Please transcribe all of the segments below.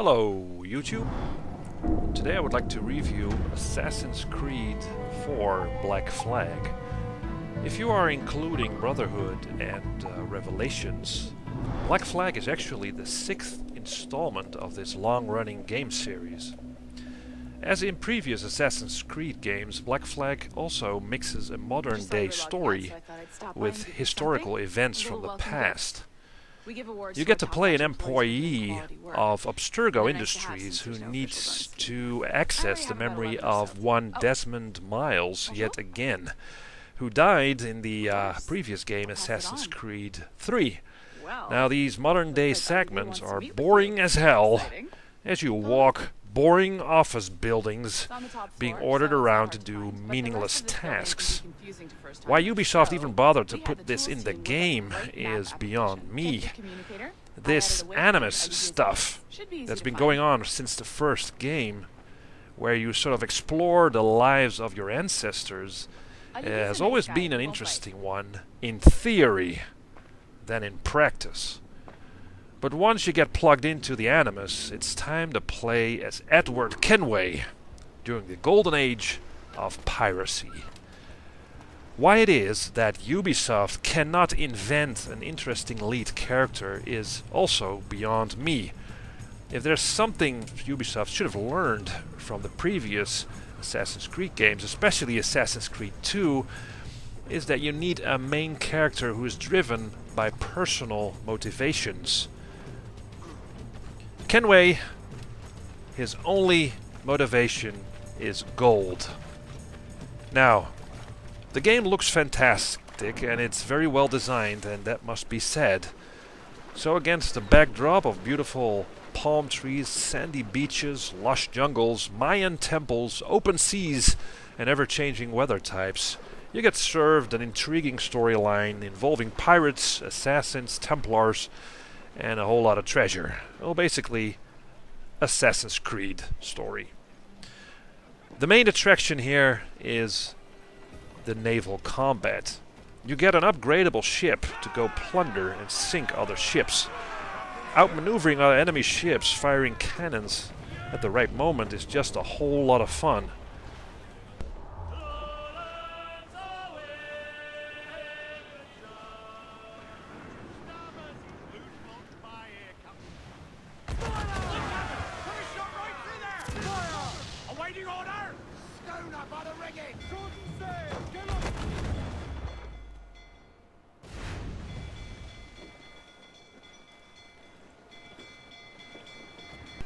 Hello YouTube! Today I would like to review Assassin's Creed 4 Black Flag. If you are including Brotherhood and Revelations, Black Flag is actually the 6th installment of this long-running game series. As in previous Assassin's Creed games, Black Flag also mixes a modern-day story with historical events from the past. You get to play an employee of Abstergo Industries who needs to access the memory of one Desmond Miles yet again, who died in the previous game Assassin's Creed 3. Now these modern day segments are boring as hell as you walk boring office buildings being ordered around to do meaningless tasks. Why Ubisoft even bothered to put this in the game is beyond me. This animus stuff that's been going on since the first game, where you sort of explore the lives of your ancestors, has always been an interesting one in theory than in practice. But once you get plugged into the Animus, it's time to play as Edward Kenway during the golden age of piracy. Why it is that Ubisoft cannot invent an interesting lead character is also beyond me. If there's something Ubisoft should have learned from the previous Assassin's Creed games, especially Assassin's Creed 2, is that you need a main character who is driven by personal motivations. Kenway, his only motivation is gold. Now, the game looks fantastic and it's very well designed, and that must be said. So against the backdrop of beautiful palm trees, sandy beaches, lush jungles, Mayan temples, open seas, and ever-changing weather types, you get served an intriguing storyline involving pirates, assassins, Templars, and a whole lot of treasure. Well, basically, Assassin's Creed story. The main attraction here is the Naval Combat. You get an upgradable ship to go plunder and sink other ships. Outmaneuvering other enemy ships, firing cannons at the right moment is just a whole lot of fun.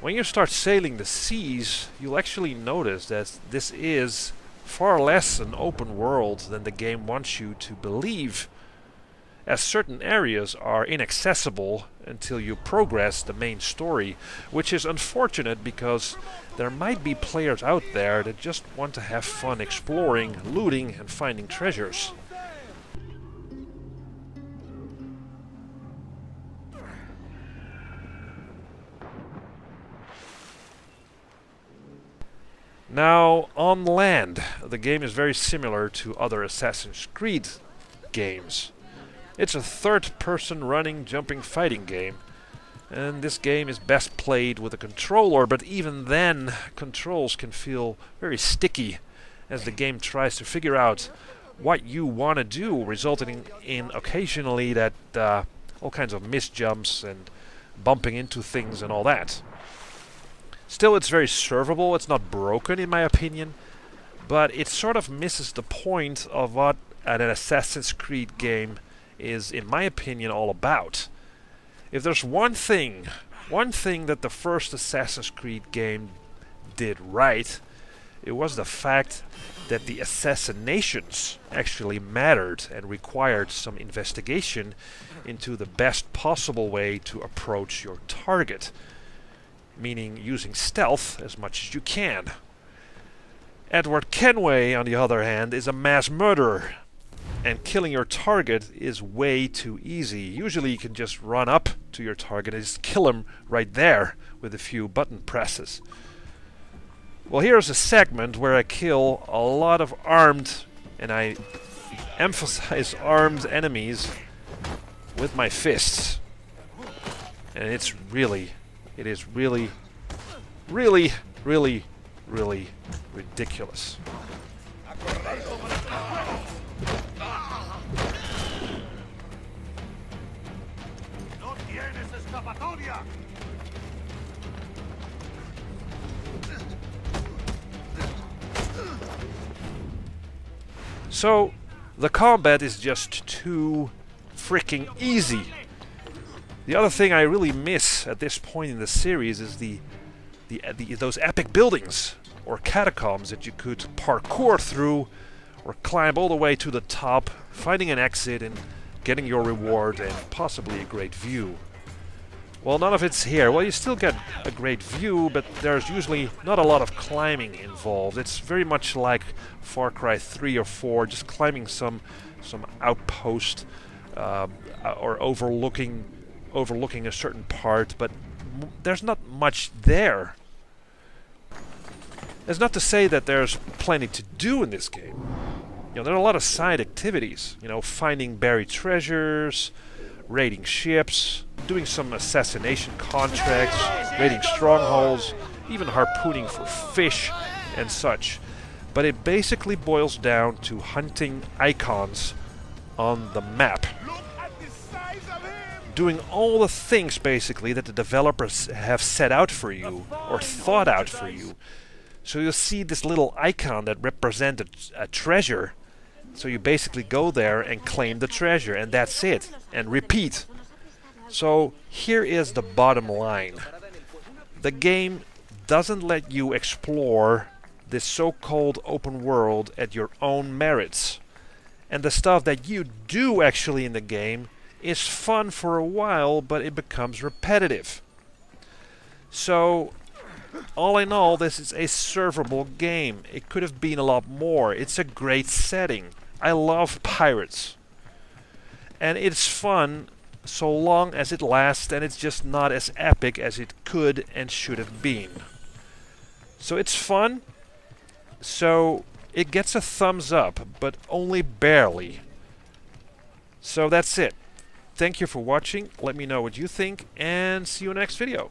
When you start sailing the seas, you'll actually notice that this is far less an open world than the game wants you to believe, as certain areas are inaccessible until you progress the main story, which is unfortunate because there might be players out there that just want to have fun exploring, looting, and finding treasures. Now, on land, the game is very similar to other Assassin's Creed games. It's a third-person running, jumping, fighting game, and this game is best played with a controller, but even then, controls can feel very sticky as the game tries to figure out what you want to do, resulting in occasionally that all kinds of misjumps and bumping into things and all that. Still, it's very servable. It's not broken, in my opinion, but it sort of misses the point of what an Assassin's Creed game is, in my opinion, all about. If there's one thing that the first Assassin's Creed game did right, it was the fact that the assassinations actually mattered and required some investigation into the best possible way to approach your target, meaning using stealth as much as you can. Edward Kenway, on the other hand, is a mass murderer, and killing your target is way too easy. Usually you can just run up to your target and just kill him right there with a few button presses. Well, here's a segment where I kill a lot of armed, and I emphasize armed enemies with my fists. And it is really Really, really, really ridiculous. So, the combat is just too freaking easy. The other thing I really miss at this point in the series is those epic buildings or catacombs that you could parkour through or climb all the way to the top, finding an exit and getting your reward and possibly a great view. Well, none of it's here. Well, you still get a great view, but there's usually not a lot of climbing involved. It's very much like Far Cry 3 or 4, just climbing some outpost or overlooking a certain part, but there's not much there. That's not to say that there's plenty to do in this game. You know, there are a lot of side activities. You know, finding buried treasures, raiding ships, doing some assassination contracts, raiding strongholds, even harpooning for fish and such. But it basically boils down to hunting icons on the map. Doing all the things basically that the developers have set out for you or thought out for you. So you'll see this little icon that represents a treasure. So you basically go there and claim the treasure, and that's it. And repeat. So here is the bottom line. The game doesn't let you explore this so-called open world at your own merits. And the stuff that you do actually in the game is fun for a while, but it becomes repetitive. So, all in all, this is a servable game. It could have been a lot more. It's a great setting. I love pirates. And it's fun so long as it lasts, and it's just not as epic as it could and should have been. So it's fun. So it gets a thumbs up, but only barely. So that's it. Thank you for watching. Let me know what you think, and see you in the next video.